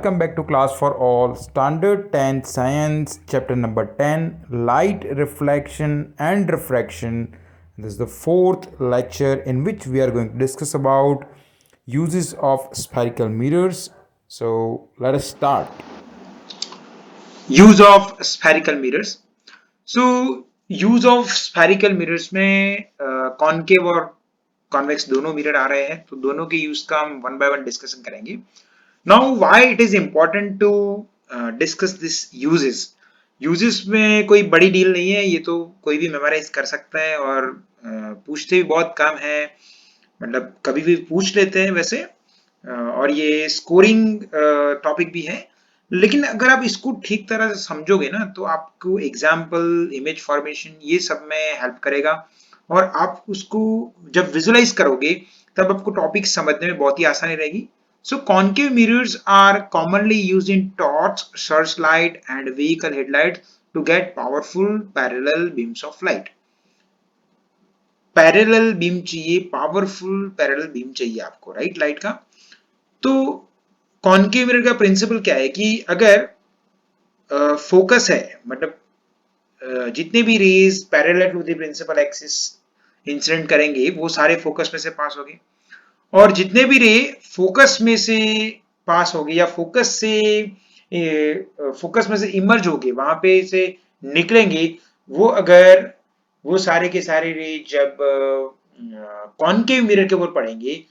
welcome back to Class for All, Standard 10 Science, Chapter number 10, Light, Reflection and Refraction. This is the fourth lecture in which we are going to discuss about uses of spherical mirrors. So let us start. Use of spherical mirrors so use of spherical mirrors में concave और convex दोनों mirror आ रहे हैं, तो दोनों के use का हम वन बाय वन डिस्कशन करेंगे. Now why it is important to discuss this uses. Uses में कोई बड़ी डील नहीं है, ये तो कोई भी मेमोराइज कर सकता है और पूछते भी बहुत कम है, मतलब कभी भी पूछ लेते हैं वैसे. और ये स्कोरिंग टॉपिक भी है, लेकिन अगर आप इसको ठीक तरह से समझोगे ना तो आपको एग्जाम्पल, इमेज फॉर्मेशन ये सब में हेल्प करेगा. और आप उसको जब विजुलाइज करोगे तब आपको टॉपिक समझने में बहुत ही आसानी रहेगी. So concave mirrors are commonly used in torch, search light and vehicle headlight to get powerful parallel beams of light. Parallel beam चाहिए, पावरफुल पैरेलल बीम चाहिए आपको, राइट, लाइट का. तो कॉन्केव मिरर का प्रिंसिपल क्या है कि अगर फोकस है, मतलब जितने भी rays parallel to the principal axis incident करेंगे वो सारे फोकस में से पास होंगे, और जितने भी रे फोकस में से पास होंगे या फोकस में से इमर्ज होंगे, वहां पे से निकलेंगे, वो अगर वो सारे के सारे रे जब कॉनकेव मिरर के ऊपर पड़ेंगे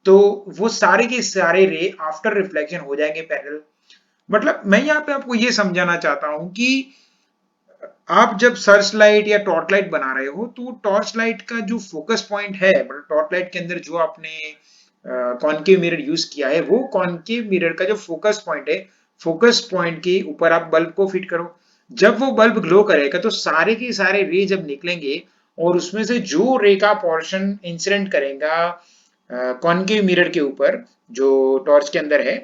तो वो सारे के सारे रे आफ्टर रिफ्लेक्शन हो जाएंगे पैरेलल. मतलब मैं यहाँ पे आपको ये समझाना चाहता हूं कि आप जब सर्च लाइट या टॉर्च लाइट बना रहे हो तो टॉर्च लाइट का जो फोकस पॉइंट है, मतलब टॉर्च लाइट के अंदर जो आपने कॉनकेव मिरर यूज किया है, वो कॉनकेव मिरर का जो फोकस पॉइंट है, फोकस पॉइंट के ऊपर आप बल्ब को फिट करो. जब वो बल्ब ग्लो करेगा तो सारे के सारे रे जब निकलेंगे और उसमें से जो रे का पोर्शन इंसिडेंट करेगा कॉनकेव मिरर के ऊपर जो टॉर्च के अंदर है,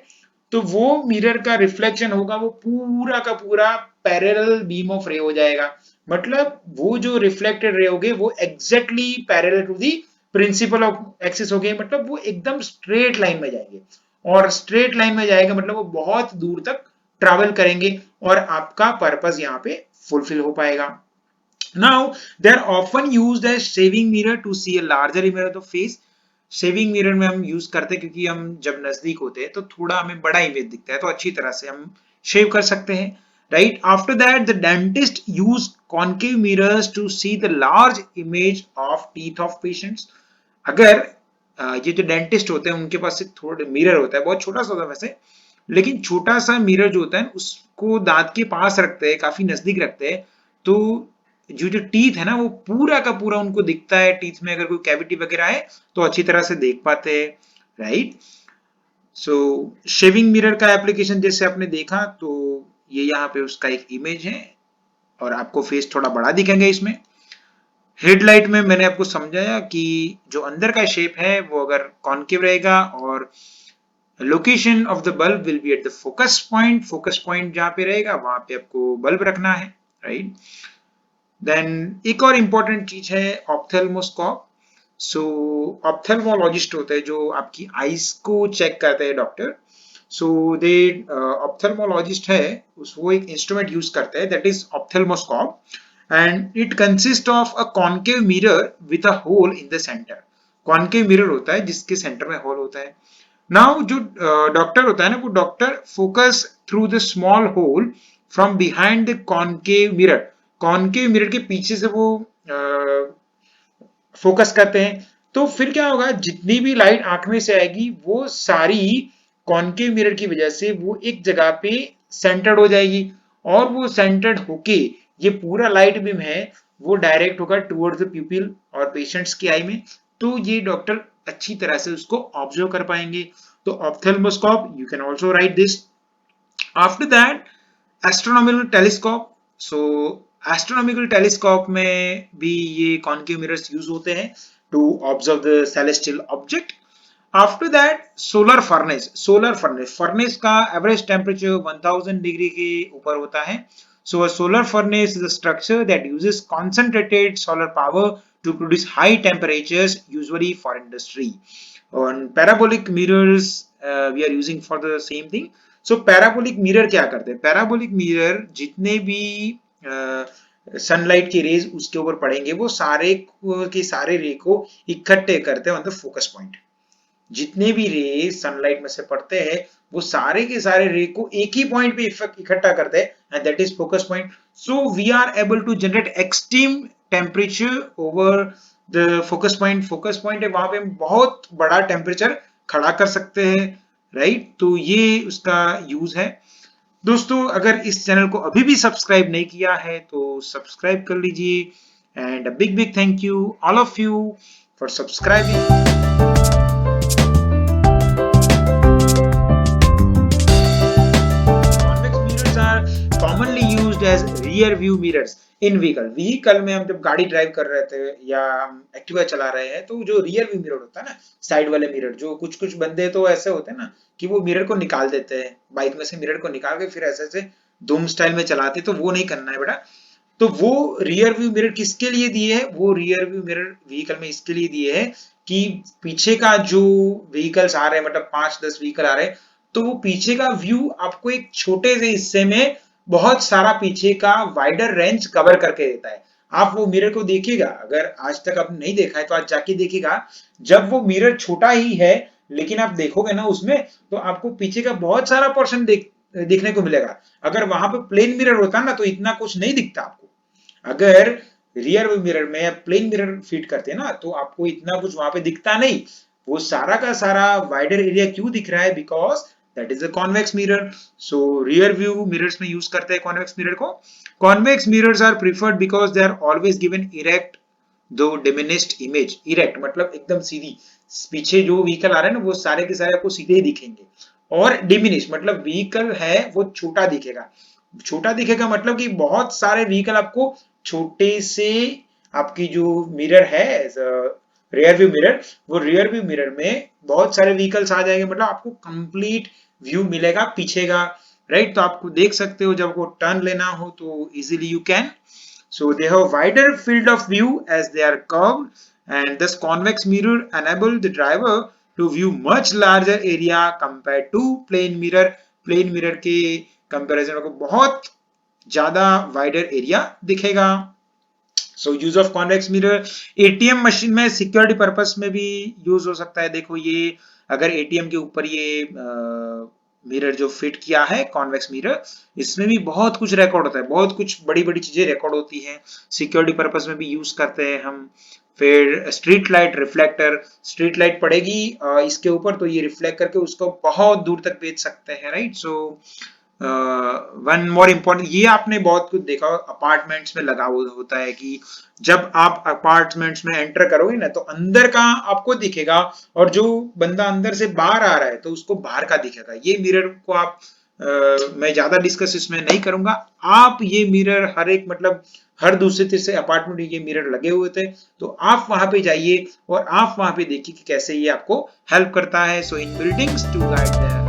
तो वो मिरर का रिफ्लेक्शन होगा, वो पूरा का पूरा पैरेलल बीम ऑफ रे हो जाएगा. मतलब वो जो रिफ्लेक्टेड रे होगे वो exactly parallel to the principal of axis हो गए, मतलब वो एकदम स्ट्रेट लाइन में जाएंगे. और स्ट्रेट लाइन में जाएगा मतलब वो बहुत दूर तक ट्रैवल करेंगे और आपका पर्पस यहाँ पे फुलफिल हो पाएगा. Now, they are often used as shaving mirror to see a larger image of the face. Shaving mirror में हम यूज करते हैं क्योंकि हम जब नजदीक होते हैं तो थोड़ा हमें बड़ा इमेज दिखता है, तो अच्छी तरह से हम शेव कर सकते हैं, right. After that the dentist use concave mirrors to see the large image of teeth of patients. अगर ये जो डेंटिस्ट होते हैं उनके पास एक थोड़ा मिरर होता है, बहुत छोटा सा होता है वैसे, लेकिन छोटा सा मिरर जो होता है उसको दांत के पास रखते हैं, काफी नजदीक रखते हैं, तो जो जो टीथ है ना वो पूरा का पूरा उनको दिखता है. टीथ में अगर कोई कैविटी वगैरह है तो अच्छी तरह से देख पाते हैं, राइट. सो शेविंग मिरर का एप्लीकेशन जैसे आपने देखा, तो ये यहाँ पे उसका एक इमेज है और आपको फेस थोड़ा बड़ा दिखेंगे इसमें. हेडलाइट में मैंने आपको समझाया कि जो अंदर का शेप है वो अगर कॉन्केव रहेगा और location of the bulb will be at the focus point. Focus point जहां पे रहेगा वहां पे आपको बल्ब रखना है, राइट. देन एक और इंपॉर्टेंट चीज है ऑप्थेल्मोस्कोप. सो ऑप्थेल्मोलॉजिस्ट होते हैं जो आपकी आईज को चेक करते हैं, डॉक्टर. सो दे ऑप्थेल्मोलॉजिस्ट है वो एक इंस्ट्रूमेंट यूज करते हैं, that is ophthalmoscope, and it consist of a concave mirror with a hole in the centre. Concave mirror होता है जिसके सेंटर में होल होता है. नाउ जो डॉक्टर होता है ना, वो doctor focus through the small hole from behind the concave mirror. Concave mirror के पीछे से वो फोकस करते हैं. तो फिर क्या होगा, जितनी भी लाइट आंख में से आएगी वो सारी कॉन्केव मिरर की वजह से वो एक जगह पे सेंटर्ड हो जाएगी, और वो सेंटर्ड होके ये पूरा लाइट बीम है वो डायरेक्ट होगा टुवर्ड्स द प्यूपिल और पेशेंट्स की आई में. तो ये डॉक्टर अच्छी तरह से उसको ऑब्जर्व कर पाएंगे. तो ophthalmoscope, you can also write this. After that astronomical telescope. So astronomical telescope में भी ये कॉन्केव मिरर्स यूज होते हैं to observe the celestial object. After that solar furnace. Solar furnace, furnace का एवरेज टेम्परेचर 1000 डिग्री के ऊपर होता है. So a solar furnace is a structure that uses concentrated solar power to produce high temperatures, usually for industry. On parabolic mirrors we are using for the same thing. So parabolic mirror क्या करते हैं? Parabolic mirror जितने भी sunlight की raise उसके ऊपर पड़ेंगे वो सारे के सारे रे को इकट्ठे करते हैं ऑन द फोकस पॉइंट. जितने भी रे सनलाइट में से पड़ते हैं वो सारे के सारे रे को एक ही पॉइंट पे इकट्ठा करते हैं and that is focus point. So we are able to generate extreme temperature over the focus point. Focus point है वहां पे हम बहुत बड़ा टेम्परेचर खड़ा कर सकते हैं, राइट? तो ये उसका यूज है. दोस्तों अगर इस चैनल को अभी भी सब्सक्राइब नहीं किया है तो सब्सक्राइब कर लीजिए and big big thank you all of you for subscribing. commonly used as rear view mirrors in vehicle में हम जब गाड़ी ड्राइव कर रहे थे या हम एक्टिवा चला रहे हैं तो जो रियर व्यू मिरर होता है ना, साइड वाले मिरर, जो कुछ बंदे तो ऐसे होते हैं ना कि वो मिरर को निकाल देते हैं, बाइक में से मिरर को निकाल के फिर ऐसे धूम स्टाइल में चलाते, तो वो नहीं करना है बेटा. तो वो रियर व्यू मिरर किसके लिए दिए है? वो रियर व्यू मिरर व्हीकल में इसके लिए दिए है कि पीछे का जो व्हीकल्स आ रहे हैं, मतलब 5-10 व्हीकल आ रहे हैं, तो वो पीछे का व्यू आपको एक छोटे से हिस्से में बहुत सारा पीछे का वाइडर रेंज कवर करके देता है. आप वो मिरर को देखिएगा, अगर आज तक आपने नहीं देखा है तो आज जाके देखिएगा. जब वो मिरर छोटा ही है लेकिन आप देखोगे ना उसमें, तो आपको पीछे का बहुत सारा पोर्शन देखने को मिलेगा. अगर वहां पे प्लेन मिरर होता ना तो इतना कुछ नहीं दिखता आपको. अगर रियर मिरर में प्लेन मिरर फिट करते हैं ना तो आपको इतना कुछ वहां पे दिखता नहीं. वो सारा का सारा वाइडर एरिया क्यों दिख रहा है? Because that is a convex mirror. So rear view mirrors में यूज करते हैं कॉन्वेक्स मिरर को. Convex mirrors are preferred because they are always given erect though diminished image. Erect मतलब एकदम सीधी, पीछे जो व्हीकल आ रहा है ना वो सारे के सारे आपको सीधे ही दिखेंगे. और डिमिनिश मतलब व्हीकल है वो छोटा दिखेगा. छोटा दिखेगा मतलब कि बहुत सारे व्हीकल आपको छोटे से, आपकी जो मिरर है रियर व्यू मिरर, वो रियर व्यू मिरर में बहुत सारे व्हीकल्स आ जाएंगे, मतलब आपको कंप्लीट व्यू मिलेगा पीछे का, राइट? तो आपको देख सकते हो जब वो टर्न लेना हो तो easily you can. So they have wider field of view as they are curved, and this convex mirror enable the driver to view much larger area compared to plane mirror. Plane mirror के comparison में बहुत ज्यादा wider area दिखेगा. So use of convex mirror ATM machine में security purpose में भी use हो सकता है. देखो ये अगर ATM के ऊपर ये मिरर जो फिट किया है कॉन्वेक्स मिरर, इसमें भी बहुत कुछ रिकॉर्ड होता है, बहुत कुछ बड़ी बड़ी चीजें रिकॉर्ड होती हैं. सिक्योरिटी पर्पस में भी यूज करते हैं हम. फिर street light reflector, street light पड़ेगी इसके ऊपर तो ये रिफ्लेक्ट करके उसको बहुत दूर तक भेज सकते हैं, right? So one more important, ये आपने बहुत कुछ देखा अपार्टमेंट्स में लगा होता है कि जब आप अपार्टमेंट्स में एंटर करोगे ना तो अंदर का आपको दिखेगा और जो बंदा अंदर से बाहर आ रहा है तो उसको बाहर का दिखेगा. ये मिरर को आप मैं ज्यादा डिस्कस इसमें नहीं करूंगा. आप ये मिरर हर एक मतलब हर दूसरे तीसरे अपार्टमेंट में ये मिरर लगे हुए थे, तो आप वहां पे जाइए और आप वहां पे देखिए कि कैसे ये आपको हेल्प करता है. सो इन बिल्डिंग्स टू गाइड